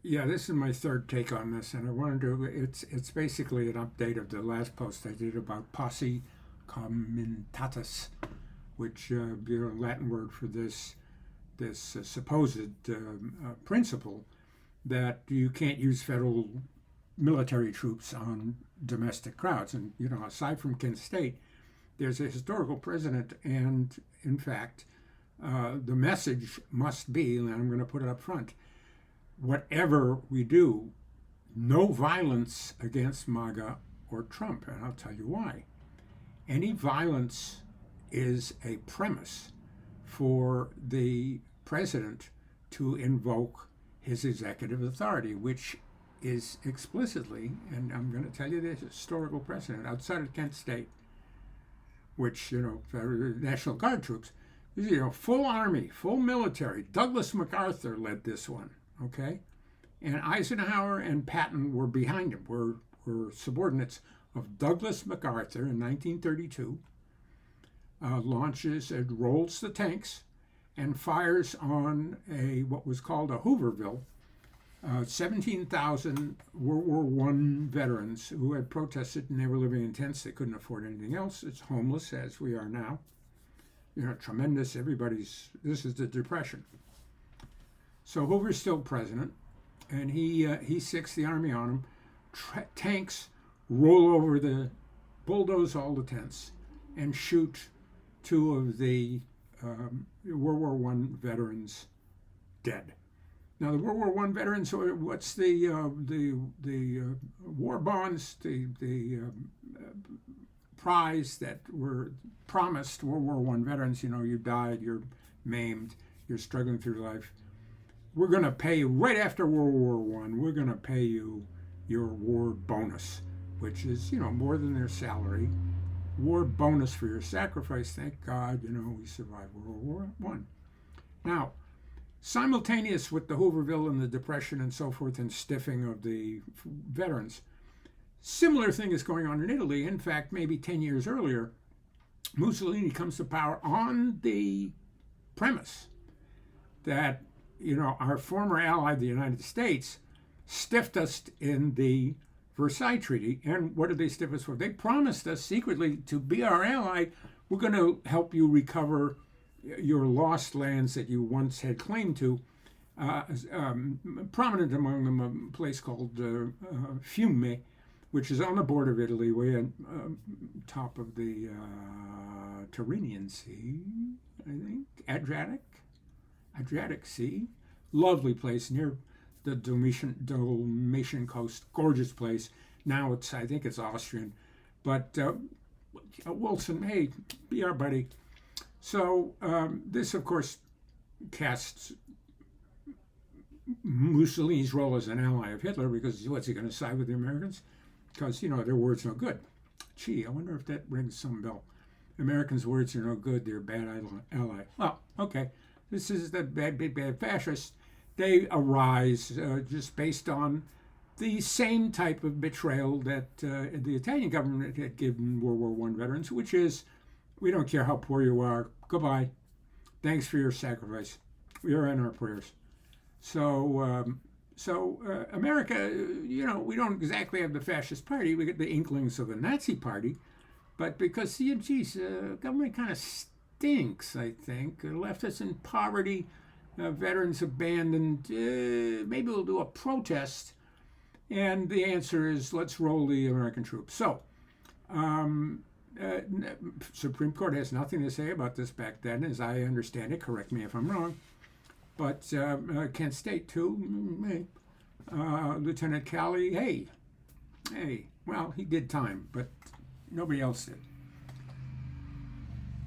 Yeah, this is my third take on this, and I wanted to. It's basically an update of the last post I did about posse comitatus, which Latin word for this supposed principle that you can't use federal military troops on domestic crowds. And aside from Kent State, there's a historical precedent, and in fact, the message must be, and I'm going to put it up front: whatever we do, no violence against MAGA or Trump. And I'll tell you why. Any violence is a premise for the president to invoke his executive authority, which is explicitly, and I'm going to tell you this historical precedent outside of Kent State, which, National Guard troops, full army, full military. Douglas MacArthur led this one, okay? And Eisenhower and Patton were behind him, were subordinates of Douglas MacArthur in 1932, launches and rolls the tanks and fires on what was called a Hooverville, 17,000 World War I veterans who had protested and they were living in tents. They couldn't afford anything else. It's homeless, as we are now. Tremendous. This is the Depression. So Hoover's still president, and he sicks the army on him. Tanks roll over bulldoze all the tents, and shoot two of the World War I veterans dead. Now, the World War I veterans, what's the war bonds, the prize that were promised World War I veterans? You died, you're maimed, you're struggling through life. We're going to pay you right after World War I. We're going to pay you your war bonus, which is more than their salary. War bonus for your sacrifice. Thank God, we survived World War I. Now, simultaneous with the Hooverville and the Depression and so forth and stiffing of the veterans, similar thing is going on in Italy. In fact, maybe 10 years earlier, Mussolini comes to power on the premise that, our former ally, the United States, stiffed us in the Versailles Treaty. And what did they stiff us for? They promised us secretly to be our ally. We're going to help you recover your lost lands that you once had claim to. Prominent among them a place called Fiume, which is on the border of Italy, way on top of the Tyrrhenian Sea, I think, Adriatic Sea. Lovely place near the Dalmatian coast, gorgeous place. Now I think it's Austrian, but Wilson, hey, be our buddy. So this, of course, casts Mussolini's role as an ally of Hitler, because what's he going to side with the Americans? Because, their word's no good. Gee, I wonder if that rings some bell. Americans' words are no good, they're a bad ally. Well, okay, this is the bad fascists. They arise just based on the same type of betrayal that the Italian government had given World War I veterans, which is, we don't care how poor you are, goodbye, thanks for your sacrifice, you're in our prayers. So America, we don't exactly have the fascist party. We get the inklings of a Nazi party, but because, government kind of stinks, I think. It left us in poverty, veterans abandoned. Maybe we'll do a protest. And the answer is, let's roll the American troops. So, Supreme Court has nothing to say about this back then, as I understand it. Correct me if I'm wrong. But Kent State, too. Lieutenant Calley, hey. Well, he did time, but nobody else did.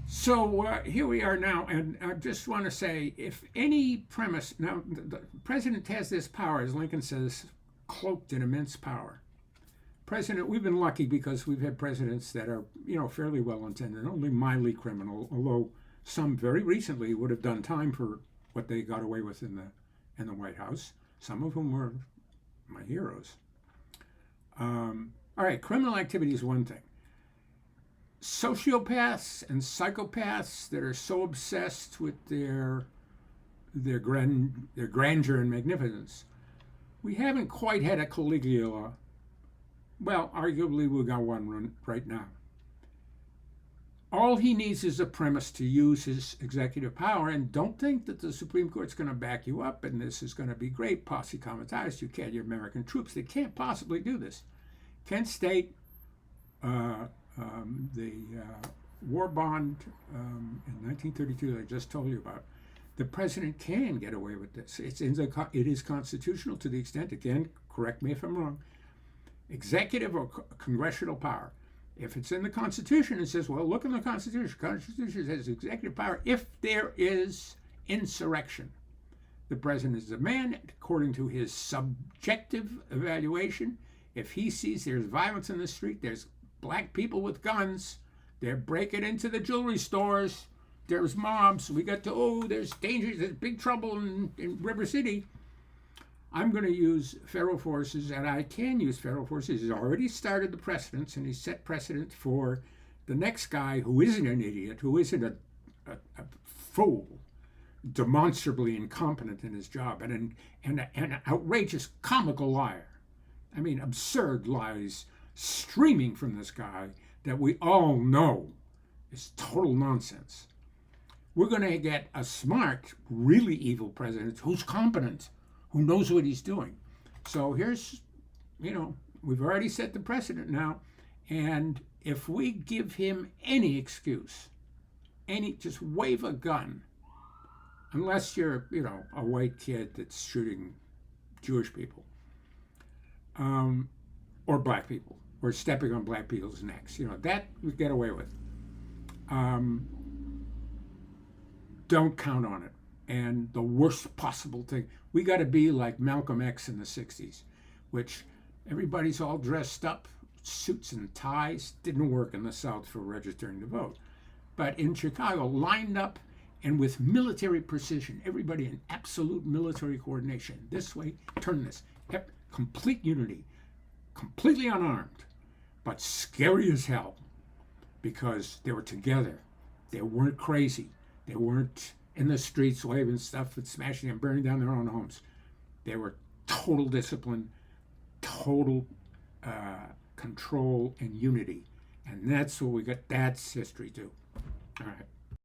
So here we are now, and I just want to say, if any premise, now the president has this power, as Lincoln says, cloaked in immense power. President, we've been lucky because we've had presidents that are, fairly well intended, only mildly criminal, although some very recently would have done time for what they got away with in the White House. Some of whom were my heroes. All right, criminal activity is one thing. Sociopaths and psychopaths that are so obsessed with their grandeur and magnificence We haven't quite had a Caligula. Well, arguably we got one right now. All he needs is a premise to use his executive power, and don't think that the Supreme Court's going to back you up and this is going to be great. Posse comitatus, you can't, your American troops. They can't possibly do this. Kent State, the war bond in 1932 that I just told you about, the president can get away with this. It is constitutional to the extent, again, correct me if I'm wrong, executive or congressional power. If it's in the Constitution, it says, well, look in the Constitution. The Constitution says executive power if there is insurrection. The president is the man, according to his subjective evaluation. If he sees there's violence in the street, there's black people with guns, they're breaking into the jewelry stores, there's mobs, there's danger, there's big trouble in River City, I'm going to use federal forces, and I can use federal forces. He's already started the precedents, and he's set precedent for the next guy who isn't an idiot, who isn't a fool, demonstrably incompetent in his job, and an outrageous comical liar. I mean, absurd lies streaming from this guy that we all know is total nonsense. We're going to get a smart, really evil president who's competent, who knows what he's doing. So here's, we've already set the precedent now, and if we give him any excuse, just wave a gun, unless you're, a white kid that's shooting Jewish people, or black people, or stepping on black people's necks, that we get away with. Don't count on it. And the worst possible thing, we got to be like Malcolm X in the 60s, which everybody's all dressed up, suits and ties. Didn't work in the South for registering to vote. But in Chicago, lined up and with military precision, everybody in absolute military coordination. This way, turn this. Complete unity, completely unarmed, but scary as hell because they were together. They weren't crazy. They weren't in the streets waving stuff and smashing and burning down their own homes. They were total discipline, total control and unity. And that's what we got. That's history too. All right.